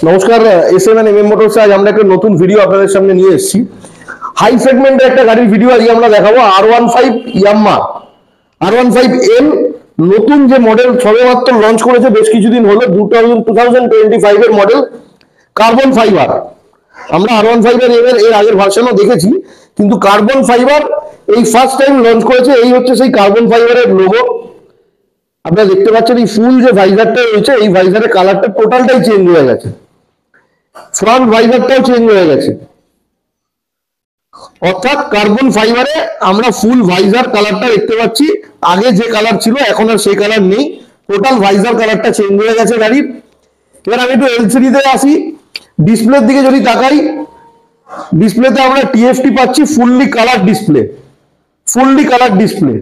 নমস্কার, এসএম মোটরসে আজ আমরা একটা নতুন ভিডিও আপনাদের সামনে নিয়ে এসেছি। হাই সেগমেন্টের একটা গাড়ির ভিডিও আজকে আমরা দেখাবো। R15 ইয়াম্মা R15L নতুন যে মডেল সবেমাত্র লঞ্চ করেছে, বেশ কিছুদিন হলো, 2025 এর মডেল, কার্বন ফাইবার। আমরা R15 এর আগের ভার্সনও দেখেছি, কিন্তু কার্বন ফাইবার এই ফার্স্ট টাইম লঞ্চ করেছে। এই হচ্ছে সেই কার্বন ফাইবারের লোগো। আপনারা দেখতে পাচ্ছেন এই ফুল যে ভাইজারটা রয়েছে, এই ভাইজারের কালারটা টোটালটাই চেঞ্জ হয়ে গেছে, ফ্রন্ট ভাইজারটাও চেঞ্জ হয়ে গেছে। অর্থাৎ কার্বন ফাইবারে আমরা ফুল ভাইজার কালারটা দেখতে পাচ্ছি। আগে যে কালার ছিল এখন আর সেই কালার নেই, টোটাল ভাইজার কালারটা চেঞ্জ হয়ে গেছে গাড়ির। এবার আমি একটু এলসিডি তে আসি, ডিসপ্লের দিকে যদি তাকাই, ডিসপ্লেতে আমরা টিএফটি পাচ্ছি, fully colour display,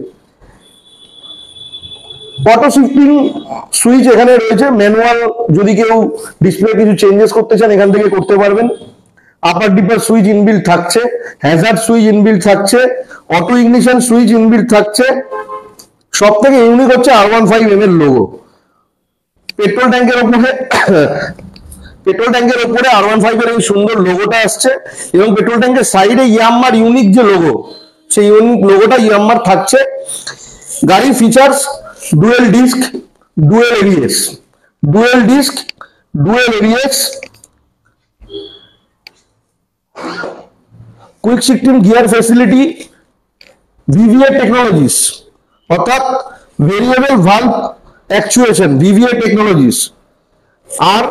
auto shifting switch এখানে রয়েছে। ম্যানুয়াল যদি কেউ ডিসপ্লে কিছু চেঞ্জেস করতে চান এখান থেকে করতে পারবেন। আপার ডিপার সুইচ ইনবিল্ট থাকছে, হ্যাজার্ড সুইচ ইনবিল্ট থাকছে, অটো ইগনিশন সুইচ ইনবিল্ট থাকছে। সব থেকে ইউনিক হচ্ছে R15M এর লোগো। পেট্রোল ট্যাঙ্কের উপরে R15 এর এই সুন্দর লোগোটা আসছে, এবং পেট্রোল ট্যাঙ্কের সাইডে ইয়াম্মার ইউনিক যে লোগো, সেই ইউনিক লোগোটা ইয়াম্মার থাকছে। গাড়ির features dual disc, dual ABS, quick shifting gear facility, VVA technologies, অর্থাৎ variable valve actuation, VVA technologies. আর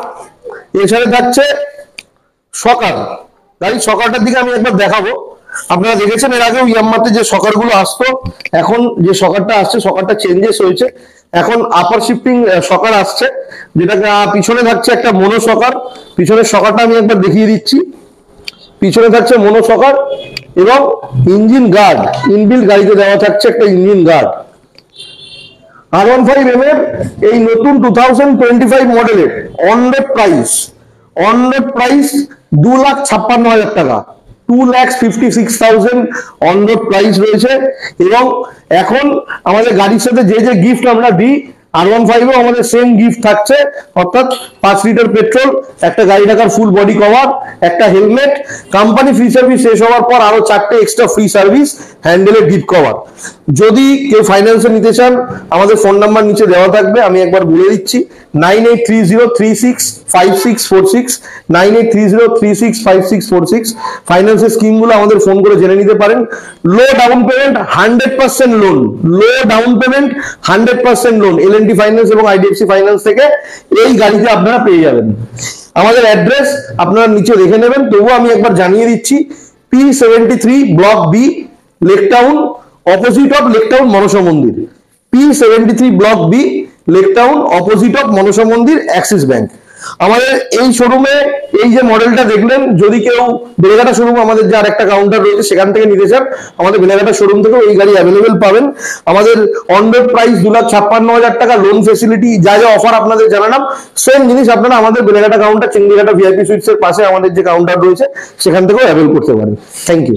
এছাড়া থাকছে শকার। গাড়ির শকারটার দিকে আমি একবার দেখাবো। আপনারা দেখেছেন এর আগেও ইয়াম্মাতে যে শকারগুলো আসতো, এখন যে শকারটা আসছে, শকারটা চেঞ্জেস হয়েছে। এখন আপার শিফটিং শকার আসছে, যেটা পিছনে থাকছে একটা মনো শকার। পিছনের শকারটা আমি একবার দেখিয়ে দিচ্ছি। পিছনে থাকছে মনো শকার এবং ইঞ্জিন গার্ড ইনবিল্ট গাড়িতে দেওয়া থাকছে একটা ইঞ্জিন গার্ড। R15M এর এই নতুন 2025 মডেলের অন রোড প্রাইস 2,56,000 টাকা, 2,56,000 অন রোড প্রাইস রয়েছে। এবং এখন আমাদের গাড়ির সাথে যে যে গিফট আমরা দিই, R15 এও আমাদের সেম গিফট থাকছে। অর্থাৎ 5 লিটার পেট্রোল, একটা গাড়ি ঢাকার ফুল বডি কভার, একটা হেলমেট, কোম্পানি ফ্রি সার্ভিস শেষ হওয়ার পর আরো 4টে এক্সট্রা ফ্রি সার্ভিস, হ্যান্ডেলের ডিপ কভার। যদি কেউ ফাইন্যান্সে নিতে চান, আমাদের ফোন নাম্বার নিচে দেওয়া থাকবে, আমি একবার বলে দিচ্ছি, 9830365646, 9830365646। ফাইন্যান্সের স্কিমগুলো আমাদের ফোন করে জেনে নিতে পারেন। লো down payment 100% loan, L&T finance এবং IDFC ফাইন্যান্স থেকে এই গাড়িতে আপনারা পেয়ে যাবেন। আমাদের অ্যাড্রেস আপনারা নিচে দেখে নেবেন, তবুও আমি একবার জানিয়ে দিচ্ছি। P73 block B, Lake Town, opposite of Lake Town Manasa মন্দির। P73 block B, Lake Town, opposite of Manasa মন্দির, অ্যাক্সিস ব্যাংক। আমাদের এই শোরুমে এই যে মডেলটা দেখলেন, যদি কেউ বেলেঘাটা শোরুম, আমাদের যে আরেকটা কাউন্টার রয়েছে সেখান থেকে নিতে চান, আমাদের বেলেঘাটা শোরুম থেকেও এই গাড়ি অ্যাভেলেবেল পাবেন। আমাদের অন রোড প্রাইস 2,56,000 টাকা, লোন ফেসিলিটি, যা যা অফার আপনাদের জানালাম, সেম জিনিস আপনারা আমাদের Beleghata counter, Chingrighata VIP sweets এর পাশে আমাদের যে কাউন্টার রয়েছে সেখান থেকেও অ্যাভেল করতে পারেন। Thank you.